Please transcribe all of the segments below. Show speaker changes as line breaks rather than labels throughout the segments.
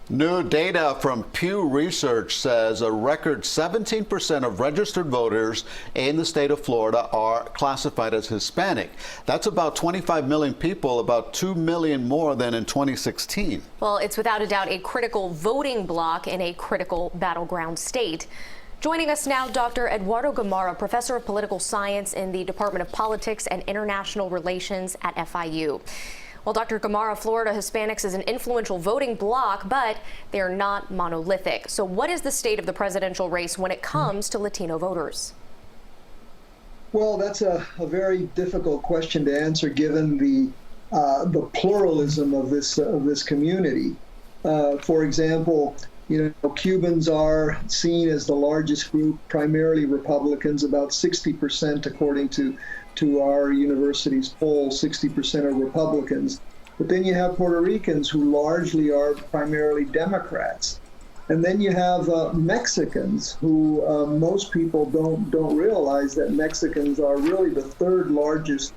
New data from Pew Research says a record 17% of registered voters in the state of Florida are classified as Hispanic. That's about 25 million people, about 2 million more than in 2016.
Well, it's without a doubt a critical voting bloc in a critical battleground state. Joining us now, Dr. Eduardo Gamarra, professor of political science in the Department of Politics and International Relations at FIU. Well, Dr. Gamarra, Florida Hispanics is an influential voting bloc, but they're not monolithic. So what is the state of the presidential race when it comes to Latino voters?
Well, that's a very difficult question to answer given the pluralism of this community. For example, Cubans are seen as the largest group, primarily Republicans, about 60% according to our university's poll, 60% are Republicans. But then you have Puerto Ricans who largely are primarily Democrats. And then you have Mexicans who most people don't realize that Mexicans are really the third largest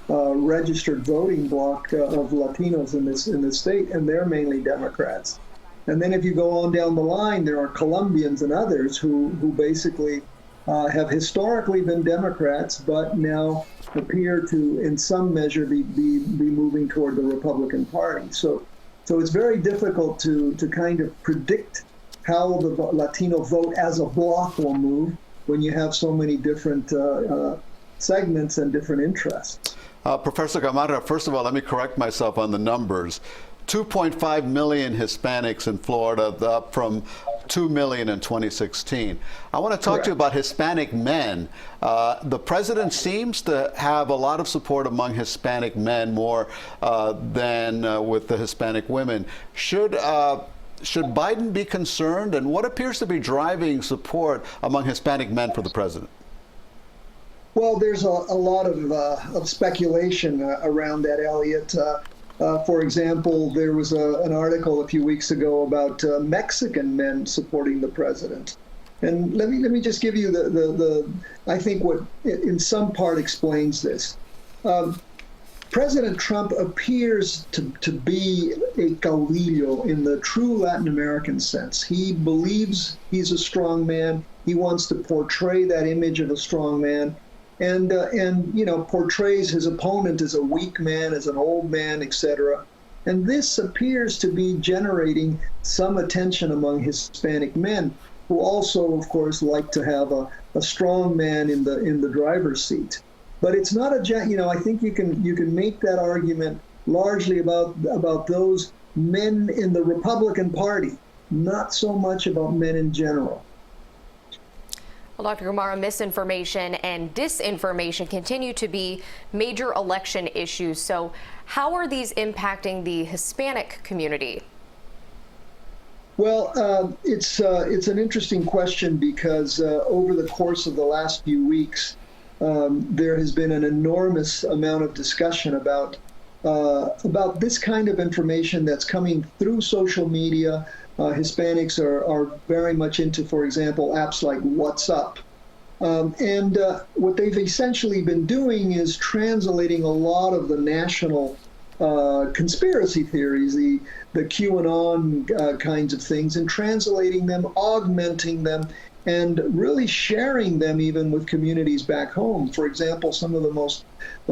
registered voting bloc of Latinos in this state, and they're mainly Democrats. And then if you go on down the line, there are Colombians and others who basically have historically been Democrats, but now appear to, in some measure, be moving toward the Republican Party. So it's very difficult to kind of predict how the Latino vote as a bloc will move when you have so many different segments and different interests.
Professor Gamarra, first of all, let me correct myself on the numbers. 2.5 million Hispanics in Florida, up from 2 million in 2016. I want to talk to you about Hispanic men. The president seems to have a lot of support among Hispanic men, more than with the Hispanic women. Should Biden be concerned, and what appears to be driving support among Hispanic men for the president?
Well, there's a lot of speculation around that, Elliot. For example, there was an article a few weeks ago about Mexican men supporting the president. And let me just give you I think what in some part explains this. President Trump appears to be a caudillo in the true Latin American sense. He believes he's a strong man. He wants to portray that image of a strong man. And portrays his opponent as a weak man, as an old man, etc. And this appears to be generating some attention among Hispanic men, who also, of course, like to have a strong man in the driver's seat. But it's not I think you can make that argument largely about those men in the Republican Party, not so much about men in general.
Well, Dr. Gamarra, misinformation and disinformation continue to be major election issues. So how are these impacting the Hispanic community?
Well, it's an interesting question because over the course of the last few weeks, there has been an enormous amount of discussion about this kind of information that's coming through social media. Hispanics are very much into, for example, apps like WhatsApp. And what they've essentially been doing is translating a lot of the national conspiracy theories, the QAnon kinds of things, and translating them, augmenting them, and really sharing them even with communities back home. For example, some of the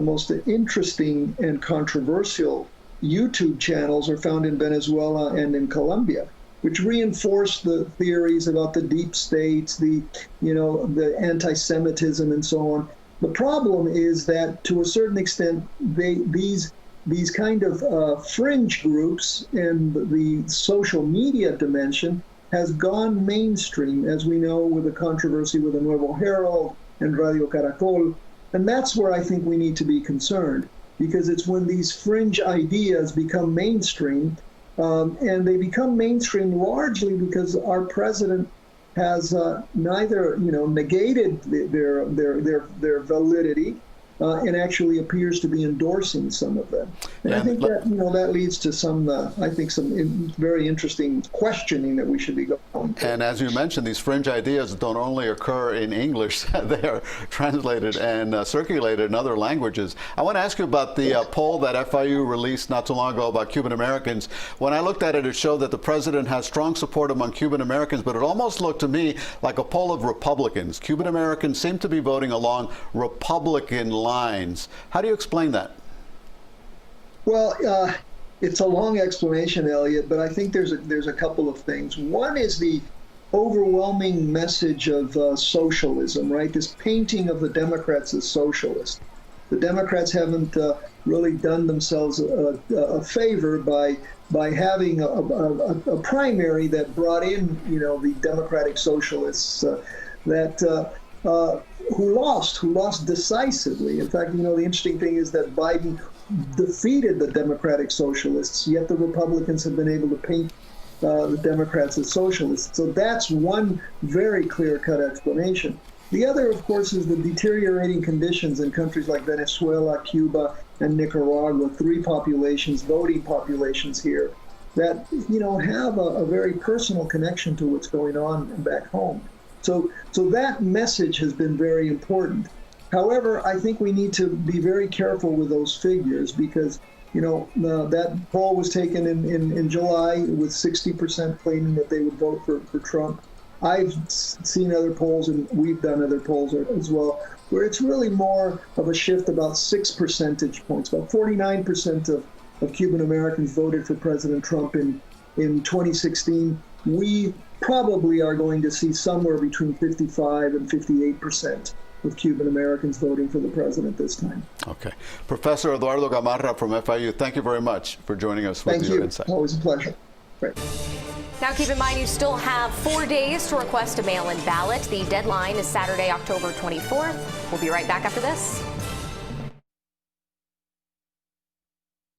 most interesting and controversial YouTube channels are found in Venezuela and in Colombia, which reinforce the theories about the deep states, the anti-Semitism and so on. The problem is that to a certain extent, these kind of fringe groups and the social media dimension has gone mainstream, as we know with the controversy with the Nuevo Herald and Radio Caracol. And that's where I think we need to be concerned, because it's when these fringe ideas become mainstream. And they become mainstream largely because our president has neither negated their validity, and actually appears to be endorsing some of them. And I think that that leads to some very interesting questioning that we should be going through.
And as you mentioned, these fringe ideas don't only occur in English; they are translated and circulated in other languages. I want to ask you about the poll that FIU released not too long ago about Cuban Americans. When I looked at it, it showed that the president has strong support among Cuban Americans, but it almost looked to me like a poll of Republicans. Cuban Americans seem to be voting along Republican lines. How do you explain that?
Well, it's a long explanation, Elliot, but I think there's a couple of things. One is the overwhelming message of socialism, right? This painting of the Democrats as socialists. The Democrats haven't really done themselves a favor by having a primary that brought in, the Democratic Socialists who lost decisively. In fact, the interesting thing is that Biden defeated the Democratic Socialists, yet the Republicans have been able to paint the Democrats as socialists. So that's one very clear-cut explanation. The other, of course, is the deteriorating conditions in countries like Venezuela, Cuba, and Nicaragua, three voting populations here, that have a very personal connection to what's going on back home. So that message has been very important. However, I think we need to be very careful with those figures because, that poll was taken in July with 60% claiming that they would vote for Trump. I've seen other polls, and we've done other polls as well, where it's really more of a shift, about 6 percentage points. About 49% of Cuban Americans voted for President Trump in 2016. We probably are going to see somewhere between 55 and 58% of Cuban Americans voting for the president this time.
Okay. Professor Eduardo Gamarra from FIU, thank you very much for joining us with your insight.
Always a pleasure. Great.
Now keep in mind you still have 4 days to request a mail-in ballot. The deadline is Saturday, October 24th. We'll be right back after this.